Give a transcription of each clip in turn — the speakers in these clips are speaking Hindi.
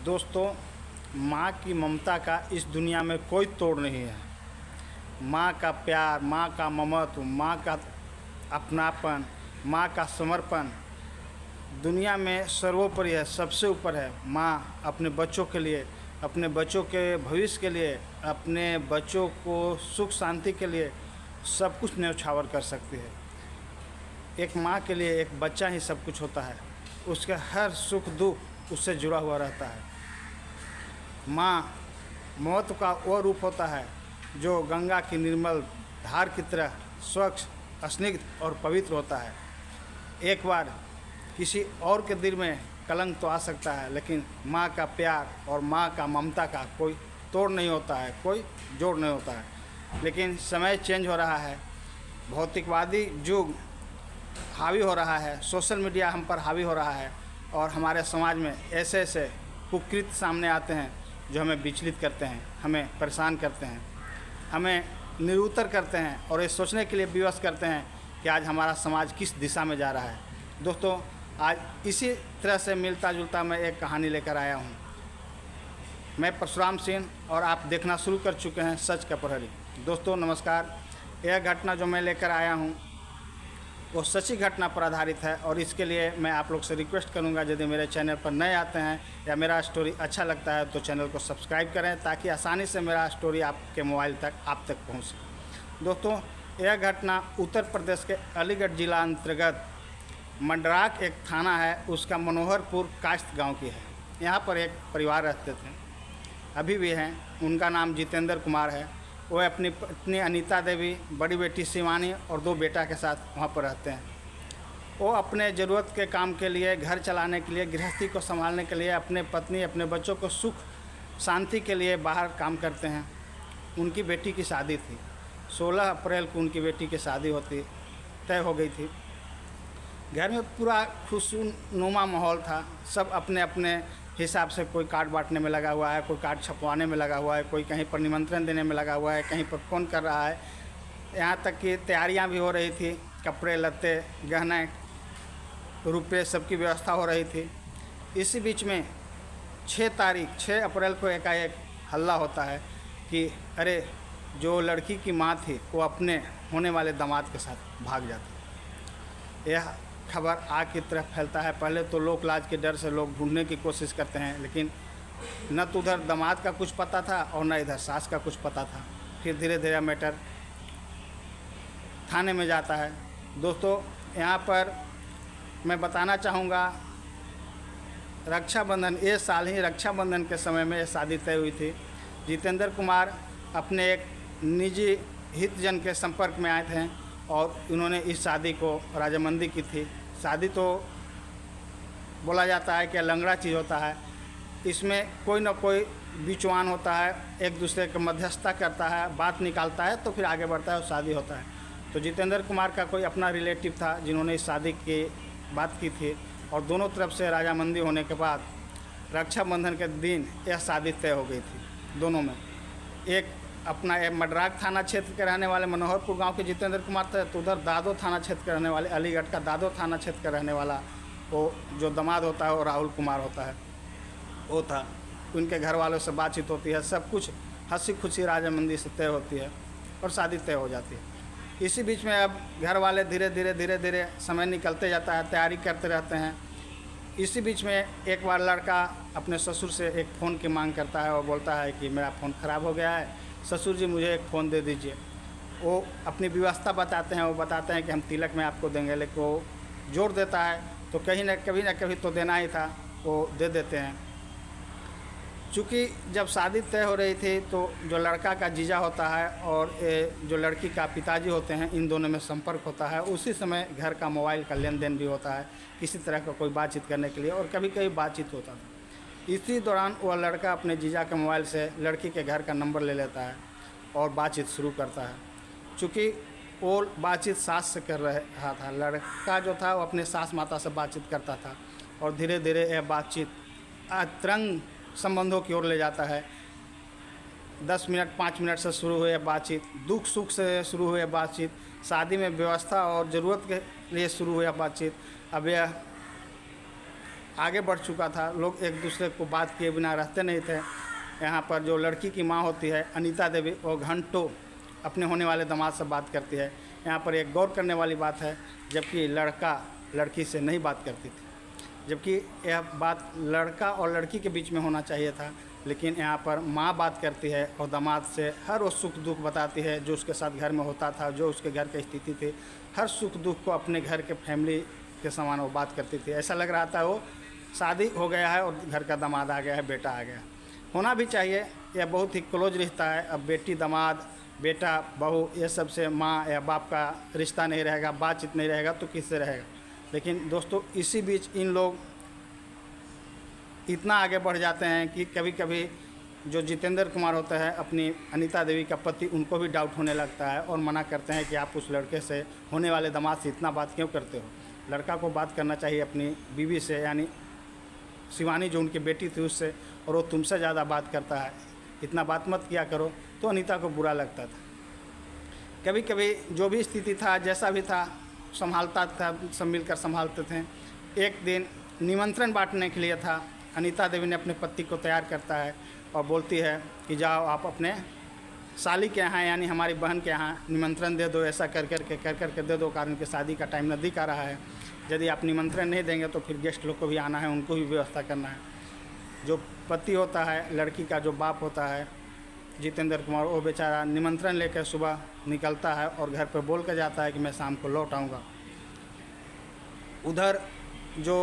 दोस्तों, माँ की ममता का इस दुनिया में कोई तोड़ नहीं है। माँ का प्यार, माँ का ममत्व, माँ का अपनापन, माँ का समर्पण दुनिया में सर्वोपरि है, सबसे ऊपर है। माँ अपने बच्चों के लिए, अपने बच्चों के भविष्य के लिए, अपने बच्चों को सुख शांति के लिए सब कुछ न्यौछावर कर सकती है। एक माँ के लिए एक बच्चा ही सब कुछ होता है। उसके हर सुख दुख उससे जुड़ा हुआ रहता है। माँ ममत्व का वो रूप होता है जो गंगा की निर्मल धार की तरह स्वच्छ, स्निग्ध और पवित्र होता है। एक बार किसी और के दिल में कलंक तो आ सकता है, लेकिन माँ का प्यार और माँ का ममता का कोई तोड़ नहीं होता है, कोई जोड़ नहीं होता है। लेकिन समय चेंज हो रहा है, भौतिकवादी युग हावी हो रहा है, सोशल मीडिया हम पर हावी हो रहा है और हमारे समाज में ऐसे ऐसे कुकृत्य सामने आते हैं जो हमें विचलित करते हैं, हमें परेशान करते हैं, हमें निरुत्तर करते हैं और ये सोचने के लिए विवश करते हैं कि आज हमारा समाज किस दिशा में जा रहा है। दोस्तों, आज इसी तरह से मिलता जुलता मैं एक कहानी लेकर आया हूँ। मैं परशुराम सिंह और आप देखना शुरू कर चुके हैं सच का प्रहरी। दोस्तों नमस्कार। यह घटना जो मैं लेकर आया हूँ वो सच्ची घटना पर आधारित है और इसके लिए मैं आप लोग से रिक्वेस्ट करूंगा, यदि मेरे चैनल पर नए आते हैं या मेरा स्टोरी अच्छा लगता है तो चैनल को सब्सक्राइब करें ताकि आसानी से मेरा स्टोरी आपके मोबाइल तक आप तक पहुँच सके। दोस्तों, यह घटना उत्तर प्रदेश के अलीगढ़ जिला अंतर्गत मंडराक एक थाना है, उसका मनोहरपुर काश्त गाँव की है। यहाँ पर एक परिवार रहते थे, अभी भी हैं। उनका नाम जितेंद्र कुमार है। वो अपनी पत्नी अनीता देवी, बड़ी बेटी शिवानी और 2 बेटा के साथ वहाँ पर रहते हैं। वो अपने ज़रूरत के काम के लिए, घर चलाने के लिए, गृहस्थी को संभालने के लिए, अपने पत्नी अपने बच्चों को सुख शांति के लिए बाहर काम करते हैं। उनकी बेटी की शादी थी, 16 अप्रैल को उनकी बेटी की शादी तय हो गई थी। घर में पूरा खुशनुमा माहौल था। सब अपने अपने हिसाब से, कोई कार्ड बांटने में लगा हुआ है, कोई कार्ड छपवाने में लगा हुआ है, कोई कहीं पर निमंत्रण देने में लगा हुआ है, कहीं पर फ़ोन कर रहा है। यहाँ तक कि तैयारियाँ भी हो रही थी, कपड़े लत्ते, गहने, रुपये सबकी व्यवस्था हो रही थी। इसी बीच में 6 अप्रैल को एकाएक हल्ला होता है कि अरे, जो लड़की की माँ थी वो अपने होने वाले दामाद के साथ भाग जाती। यह खबर आग की तरफ फैलता है। पहले तो लोक लाज के डर से लोग ढूंढने की कोशिश करते हैं, लेकिन न तो उधर दामाद का कुछ पता था और न इधर सास का कुछ पता था। फिर धीरे धीरे मैटर थाने में जाता है। दोस्तों, यहाँ पर मैं बताना चाहूँगा, रक्षाबंधन, ये साल ही रक्षाबंधन के समय में ये शादी तय हुई थी। जितेंद्र कुमार अपने एक निजी हितजन के संपर्क में आए थे और उन्होंने इस शादी को राजामंदी की थी। शादी तो बोला जाता है कि लंगड़ा चीज़ होता है, इसमें कोई ना कोई बीचवान होता है, एक दूसरे का मध्यस्थता करता है, बात निकालता है तो फिर आगे बढ़ता है और शादी होता है। तो जितेंद्र कुमार का कोई अपना रिलेटिव था जिन्होंने इस शादी की बात की थी और दोनों तरफ से राजामंदी होने के बाद रक्षाबंधन के दिन यह शादी तय हो गई थी दोनों में। एक अपना मंडराक थाना क्षेत्र के रहने वाले मनोहरपुर गांव के जितेंद्र कुमार थे, तो उधर दादो थाना क्षेत्र के रहने वाले, अलीगढ़ का दादो थाना क्षेत्र का रहने वाला वो जो दामाद होता है वो राहुल कुमार होता है, वो था। उनके घर वालों से बातचीत होती है, सब कुछ हंसी खुशी राजामंदी से तय होती है और शादी तय हो जाती है। इसी बीच में अब घर वाले धीरे धीरे समय निकलते जाता है, तैयारी करते रहते हैं। इसी बीच में एक बार लड़का अपने ससुर से एक फ़ोन की मांग करता है और बोलता है कि मेरा फ़ोन ख़राब हो गया है, ससुर जी मुझे एक फ़ोन दे दीजिए। वो अपनी व्यवस्था बताते हैं, वो बताते हैं कि हम तिलक में आपको देंगे, लेकिन वो जोर देता है तो कभी ना कभी तो देना ही था, वो दे देते हैं। चूँकि जब शादी तय हो रही थी तो जो लड़का का जीजा होता है और जो लड़की का पिताजी होते हैं, इन दोनों में संपर्क होता है। उसी समय घर का मोबाइल का लेन देन भी होता है किसी तरह का कोई बातचीत करने के लिए, और कभी कभी बातचीत होता था। इसी दौरान वह लड़का अपने जीजा के मोबाइल से लड़की के घर का नंबर ले लेता है और बातचीत शुरू करता है। चूँकि वो बातचीत सास से कर रहा था, लड़का जो था वो अपने सास माता से बातचीत करता था और धीरे धीरे यह बातचीत अंतरंग संबंधों की ओर ले जाता है। 10 मिनट 5 मिनट से शुरू हुई बातचीत, दुख सुख से शुरू हुई बातचीत, शादी में व्यवस्था और ज़रूरत के लिए शुरू हुई बातचीत, अब यह आगे बढ़ चुका था। लोग एक दूसरे को बात किए बिना रहते नहीं थे। यहाँ पर जो लड़की की माँ होती है अनीता देवी, वो घंटों अपने होने वाले दामाद से बात करती है। यहाँ पर एक गौर करने वाली बात है, जबकि लड़का लड़की से नहीं बात करती थी, जबकि यह बात लड़का और लड़की के बीच में होना चाहिए था। लेकिन यहाँ पर माँ बात करती है और दामाद से हर वो सुख दुख बताती है जो उसके साथ घर में होता था, जो उसके घर की स्थिति थी। हर सुख दुख को अपने घर के फैमिली के समान वो बात करती थी। ऐसा लग रहा था वो शादी हो गया है और घर का दामाद आ गया है, बेटा आ गया। होना भी चाहिए, यह बहुत ही क्लोज रिश्ता है। अब बेटी दामाद, बेटा बहू, ये सब से माँ या बाप का रिश्ता नहीं रहेगा, बातचीत नहीं रहेगा तो किससे रहेगा। लेकिन दोस्तों इसी बीच इन लोग इतना आगे बढ़ जाते हैं कि कभी कभी जो जितेंद्र कुमार होता है अपनी अनीता देवी का पति, उनको भी डाउट होने लगता है और मना करते हैं कि आप उस लड़के से, होने वाले दामाद से इतना बात क्यों करते हो। लड़का को बात करना चाहिए अपनी बीवी से, यानी शिवानी जो उनकी बेटी थी उससे, और वो तुमसे ज़्यादा बात करता है, इतना बात मत किया करो। तो अनीता को बुरा लगता था। कभी कभी जो भी स्थिति था, जैसा भी था, संभालता था, सब मिलकर संभालते थे। एक दिन निमंत्रण बांटने के लिए था। अनीता देवी ने अपने पति को तैयार करता है और बोलती है कि जाओ आप अपने साली के यहाँ, यानी हमारी बहन के यहाँ निमंत्रण दे दो। ऐसा कर करके दे दो, कारण कि शादी का टाइम नज़दीक आ रहा है। यदि आप निमंत्रण नहीं देंगे तो फिर गेस्ट लोग को भी आना है, उनको भी व्यवस्था करना है। जो पति होता है, लड़की का जो बाप होता है जितेंद्र कुमार, वो बेचारा निमंत्रण लेकर सुबह निकलता है और घर पर बोल कर जाता है कि मैं शाम को लौट आऊँगा। उधर जो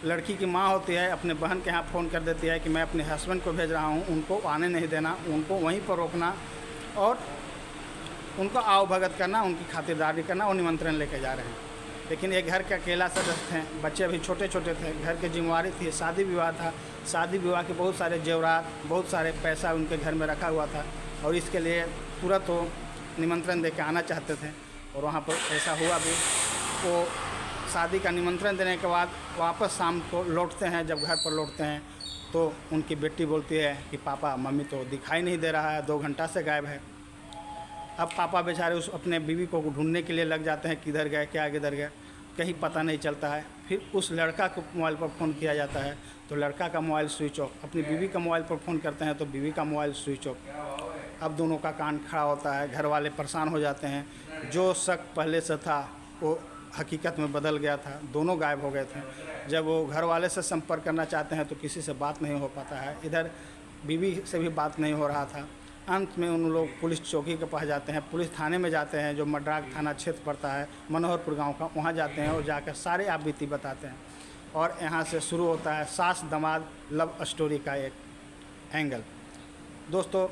लड़की की माँ होती है अपने बहन के यहाँ फ़ोन कर देती है कि मैं अपने हस्बैंड को भेज रहा हूँ, उनको आने नहीं देना, उनको वहीं पर रोकना और उनको आओ भगत करना, उनकी खातिरदारी करना, और निमंत्रण लेके जा रहे हैं। लेकिन एक घर के अकेला सदस्य थे, बच्चे अभी छोटे छोटे थे, घर की जिम्मेवारी थी, शादी विवाह था। शादी विवाह के बहुत सारे जेवरात, बहुत सारे पैसा उनके घर में रखा हुआ था और इसके लिए तुरंत वो निमंत्रण दे के आना चाहते थे और वहाँ पर ऐसा हुआ भी। वो शादी का निमंत्रण देने के बाद वापस शाम को लौटते हैं। जब घर पर लौटते हैं तो उनकी बेटी बोलती है कि पापा मम्मी तो दिखाई नहीं दे रहा है, 2 घंटा से गायब है। अब पापा बेचारे उस अपने बीवी को ढूंढने के लिए लग जाते हैं, किधर गए, क्या किधर गए, कहीं पता नहीं चलता है। फिर उस लड़का को मोबाइल पर फ़ोन किया जाता है तो लड़का का मोबाइल स्विच ऑफ। अपनी बीवी का मोबाइल पर फ़ोन करते हैं तो बीवी का मोबाइल स्विच ऑफ। अब दोनों का कान खड़ा होता है, घर वाले परेशान हो जाते हैं। जो शक पहले से था वो हकीकत में बदल गया था, दोनों गायब हो गए थे। जब वो घर वाले से संपर्क करना चाहते हैं तो किसी से बात नहीं हो पाता है, इधर बीवी से भी बात नहीं हो रहा था। अंत में उन लोग पुलिस चौकी के पास जाते हैं, पुलिस थाने में जाते हैं, जो मड्राग थाना क्षेत्र पड़ता है मनोहरपुर गांव का, वहां जाते हैं और जाकर सारे आप बीती बताते हैं। और यहाँ से शुरू होता है सास दामाद लव स्टोरी का एक एंगल। दोस्तों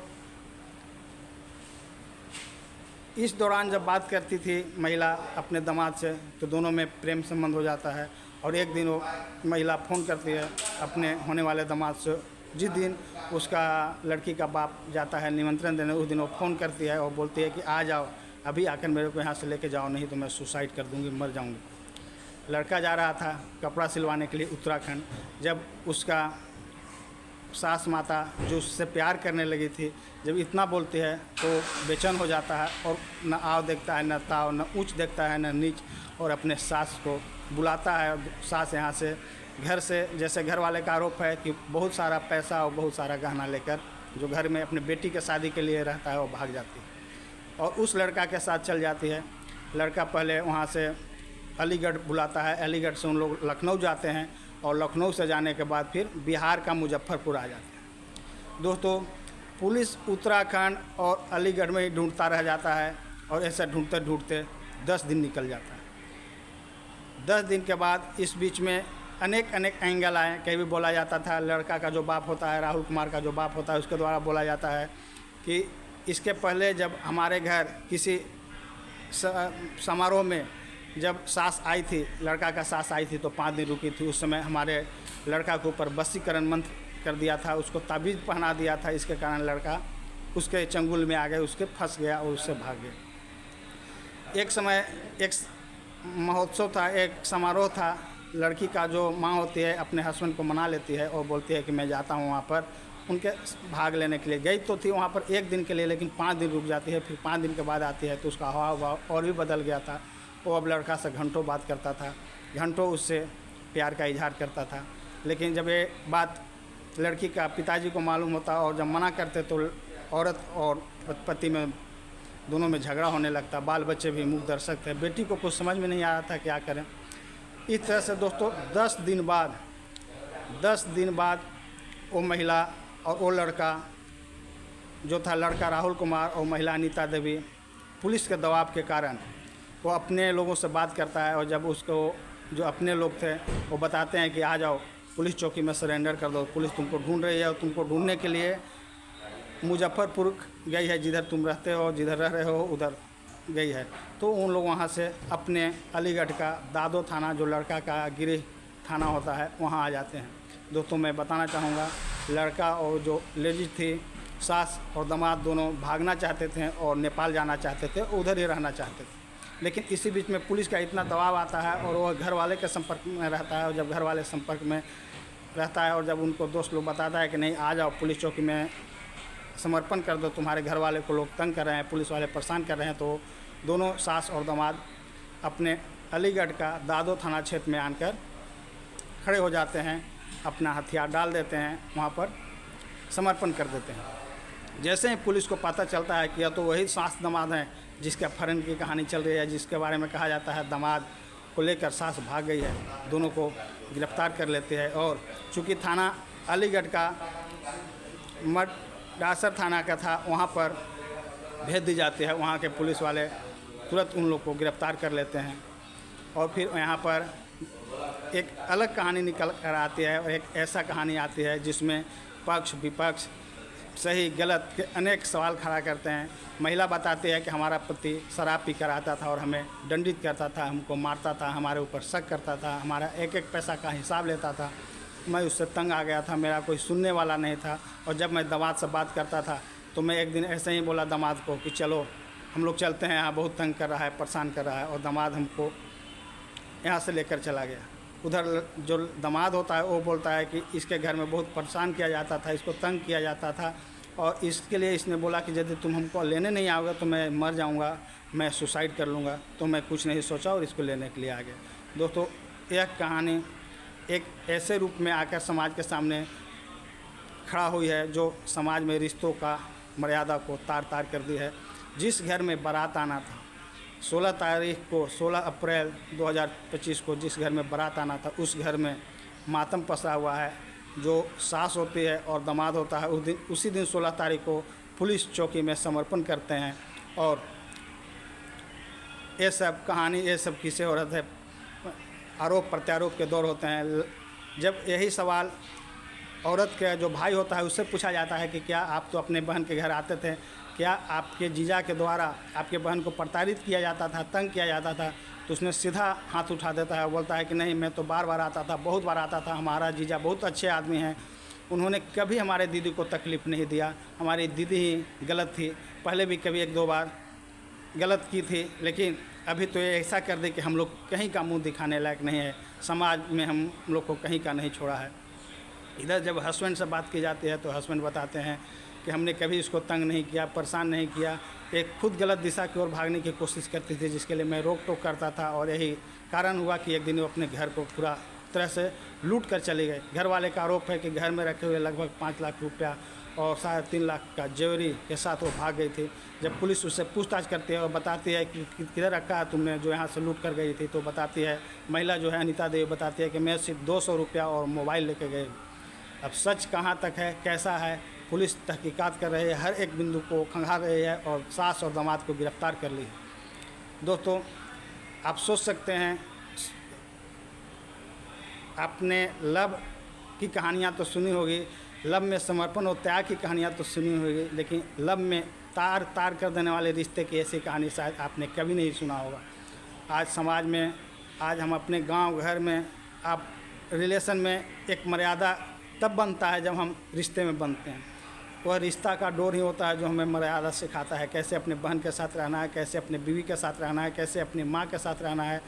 इस दौरान जब बात करती थी महिला अपने दामाद से तो दोनों में प्रेम संबंध हो जाता है। और एक दिन वो महिला फ़ोन करती है अपने होने वाले दामाद से। जिस दिन उसका लड़की का बाप जाता है निमंत्रण देने, उस दिन वो फ़ोन करती है और बोलती है कि आ जाओ, अभी आकर मेरे को यहाँ से लेके जाओ, नहीं तो मैं सुसाइड कर दूँगी, मर जाऊँगी। लड़का जा रहा था कपड़ा सिलवाने के लिए उत्तराखंड। जब उसका सास माता जो उससे प्यार करने लगी थी, जब इतना बोलती है तो बेचैन हो जाता है और न आव देखता है, न ताव, न ऊंच देखता है, न नीच, और अपने सास को बुलाता है। सास यहाँ से घर से, जैसे घर वाले का आरोप है कि बहुत सारा पैसा और बहुत सारा गहना लेकर जो घर में अपने बेटी के शादी के लिए रहता है वो भाग जाती है और उस लड़का के साथ चल जाती है। लड़का पहले वहाँ से अलीगढ़ बुलाता है, अलीगढ़ से उन लोग लखनऊ जाते हैं और लखनऊ से जाने के बाद फिर बिहार का मुजफ्फरपुर आ जाते हैं। दोस्तों पुलिस उत्तराखंड और अलीगढ़ में ही ढूंढता रह जाता है और ऐसे ढूंढते ढूंढते 10 दिन निकल जाता है। 10 दिन के बाद इस बीच में अनेक एंगल आए। कहीं भी बोला जाता था लड़का का जो बाप होता है, राहुल कुमार का जो बाप होता है, उसके द्वारा बोला जाता है कि इसके पहले जब हमारे घर किसी समारोह में जब सास आई थी, लड़का का सास आई थी तो 5 दिन रुकी थी। उस समय हमारे लड़का के ऊपर वशीकरण मंत्र कर दिया था, उसको ताबीज़ पहना दिया था। इसके कारण लड़का उसके चंगुल में आ गए, उसके फंस गया और उससे भाग गया। एक समय एक महोत्सव था, एक समारोह था। लड़की का जो माँ होती है अपने हस्बैंड को मना लेती है और बोलती है कि मैं जाता हूँ वहाँ पर उनके भाग लेने के लिए। गई तो थी वहाँ पर 1 दिन के लिए, लेकिन 5 दिन रुक जाती है। फिर 5 दिन के बाद आती है तो उसका हाव भाव और भी बदल गया था। वो अब लड़का से घंटों बात करता था, घंटों उससे प्यार का इजहार करता था। लेकिन जब ये बात लड़की का पिताजी को मालूम होता और जब मना करते तो औरत और पति में दोनों में झगड़ा होने लगता। बाल बच्चे भी मूक दर्शक थे। बेटी को कुछ समझ में नहीं आ रहा था क्या करें। इस तरह से दोस्तों 10 दिन बाद वो महिला और वो लड़का जो था, लड़का राहुल कुमार और महिला अनीता देवी, पुलिस के दबाव के कारण वो अपने लोगों से बात करता है। और जब उसको जो अपने लोग थे वो बताते हैं कि आ जाओ पुलिस चौकी में सरेंडर कर दो, पुलिस तुमको ढूंढ रही है और तुमको ढूंढने के लिए मुजफ्फरपुर गई है, जिधर तुम रहते हो, जिधर रह रहे हो उधर गई है। तो उन लोग वहाँ से अपने अलीगढ़ का दादो थाना, जो लड़का का गृह थाना होता है, वहाँ आ जाते हैं। दोस्तों मैं बताना चाहूँगा, लड़का और जो लेडीज थी, सास और दामाद, दोनों भागना चाहते थे और नेपाल जाना चाहते थे, उधर ही रहना चाहते थे। लेकिन इसी बीच में पुलिस का इतना दबाव आता है और वह घर वाले के संपर्क में रहता है। और जब घर वाले संपर्क में रहता है और जब उनको दोस्त लोग बताता है कि नहीं आ जाओ पुलिस चौकी में समर्पण कर दो, तुम्हारे घर वाले को लोग तंग कर रहे हैं, पुलिस वाले परेशान कर रहे हैं, तो दोनों सास और दामाद अपने अलीगढ़ का दादो थाना क्षेत्र में आकर खड़े हो जाते हैं, अपना हथियार डाल देते हैं, वहाँ पर समर्पण कर देते हैं। जैसे ही पुलिस को पता चलता है कि यह तो वही सास दामाद हैं जिसके अपहरण की कहानी चल रही है, जिसके बारे में कहा जाता है दामाद को लेकर सास भाग गई है, दोनों को गिरफ्तार कर लेते हैं। और चूँकि थाना अलीगढ़ का मडासर थाना का था, वहाँ पर भेज दी जाती है। वहाँ के पुलिस वाले तुरंत उन लोग को गिरफ्तार कर लेते हैं। और फिर यहाँ पर एक अलग कहानी निकल कर आती है और एक ऐसा कहानी आती है जिसमें पक्ष विपक्ष सही गलत के अनेक सवाल खड़ा करते हैं। महिला बताती है कि हमारा पति शराब पी कर आता था और हमें दंडित करता था, हमको मारता था, हमारे ऊपर शक करता था, हमारा एक एक पैसा का हिसाब लेता था। मैं उससे तंग आ गया था, मेरा कोई सुनने वाला नहीं था। और जब मैं दामाद से बात करता था तो मैं एक दिन ऐसे ही बोला दामाद को कि चलो हम लोग चलते हैं, यहाँ बहुत तंग कर रहा है, परेशान कर रहा है। और दामाद हमको यहाँ से लेकर चला गया। उधर जो दामाद होता है वो बोलता है कि इसके घर में बहुत परेशान किया जाता था, इसको तंग किया जाता था, और इसके लिए इसने बोला कि यदि तुम हमको लेने नहीं आओगे तो मैं मर जाऊंगा, मैं सुसाइड कर लूँगा। तो मैं कुछ नहीं सोचा और इसको लेने के लिए आ गया। दोस्तों यह कहानी एक ऐसे रूप में आकर समाज के सामने खड़ा हुई है जो समाज में रिश्तों का मर्यादा को तार तार कर दी है। जिस घर में बारात आना था 16 तारीख को, 16 अप्रैल 2025 को जिस घर में बारात आना था, उस घर में मातम पसरा हुआ है। जो सास होती है और दामाद होता है उसी दिन 16 तारीख को पुलिस चौकी में समर्पण करते हैं। और ये सब कहानी, ये सब किस्से हो रहे थे, आरोप प्रत्यारोप के दौर होते हैं। जब यही सवाल औरत के जो भाई होता है उससे पूछा जाता है कि क्या आप तो अपने बहन के घर आते थे, क्या आपके जीजा के द्वारा आपके बहन को प्रताड़ित किया जाता था, तंग किया जाता था? तो उसने सीधा हाथ उठा देता है, बोलता है कि नहीं, मैं तो बार बार आता था, बहुत बार आता था, हमारा जीजा बहुत अच्छे आदमी हैं, उन्होंने कभी हमारे दीदी को तकलीफ़ नहीं दिया, हमारी दीदी ही गलत थी, पहले भी कभी 1-2 बार गलत की थी, लेकिन अभी तो ये ऐसा कर दे कि हम लोग कहीं का मुंह दिखाने लायक नहीं है, समाज में हम लोग को कहीं का नहीं छोड़ा है। इधर जब हस्बैंड से बात की जाती है तो हस्बैंड बताते हैं कि हमने कभी इसको तंग नहीं किया, परेशान नहीं किया, एक खुद गलत दिशा की ओर भागने की कोशिश करती थी, जिसके लिए मैं रोक टोक करता था। और यही कारण हुआ कि एक दिन वो अपने घर को पूरा तरह से लूट कर चले गए। घर वाले का आरोप है कि घर में रखे हुए लगभग 5 लाख रुपया और 3.5 लाख का ज्वेलरी के साथ वो भाग गई थी। जब पुलिस उससे पूछताछ करती है और बताती है कि किधर रखा है तुमने जो यहाँ से लूट कर गई थी, तो बताती है, महिला जो है अनीता देवी बताती है कि मैं सिर्फ 200 रुपया और मोबाइल लेके गई। अब सच कहाँ तक है, कैसा है, पुलिस तहकीकात कर रही है, हर एक बिंदु को खंगाल रही है और सास और दामाद को गिरफ्तार कर ली है। दोस्तों आप सोच सकते हैं, आपने लव की कहानियाँ तो सुनी होगी, लव में समर्पण और त्याग की कहानियाँ तो सुनी होगी, लेकिन लव में तार तार कर देने वाले रिश्ते की ऐसी कहानी शायद आपने कभी नहीं सुना होगा। आज समाज में, आज हम अपने गांव घर में, आप रिलेशन में एक मर्यादा तब बनता है जब हम रिश्ते में बनते हैं। वह रिश्ता का डोर ही होता है जो हमें मर्यादा सिखाता है, कैसे अपने बहन के साथ रहना है, कैसे अपने बीवी के साथ रहना है, कैसे अपनी माँ के साथ रहना है।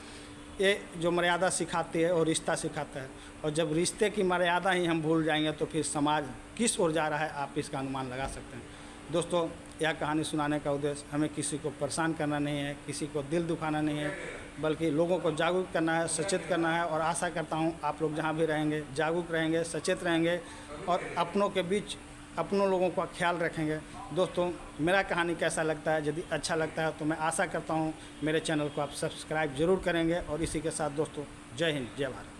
ये जो मर्यादा सिखाती है और रिश्ता सिखाता है। और जब रिश्ते की मर्यादा ही हम भूल जाएंगे तो फिर समाज किस ओर जा रहा है आप इसका अनुमान लगा सकते हैं। दोस्तों यह कहानी सुनाने का उद्देश्य हमें किसी को परेशान करना नहीं है, किसी को दिल दुखाना नहीं है, बल्कि लोगों को जागरूक करना है, सचेत करना है। और आशा करता हूँ आप लोग जहाँ भी रहेंगे जागरूक रहेंगे, सचेत रहेंगे और अपनों के बीच अपनों लोगों का ख्याल रखेंगे। दोस्तों, मेरा कहानी कैसा लगता है, यदि अच्छा लगता है तो मैं आशा करता हूँ मेरे चैनल को आप सब्सक्राइब ज़रूर करेंगे। और इसी के साथ दोस्तों, जय हिंद, जय भारत।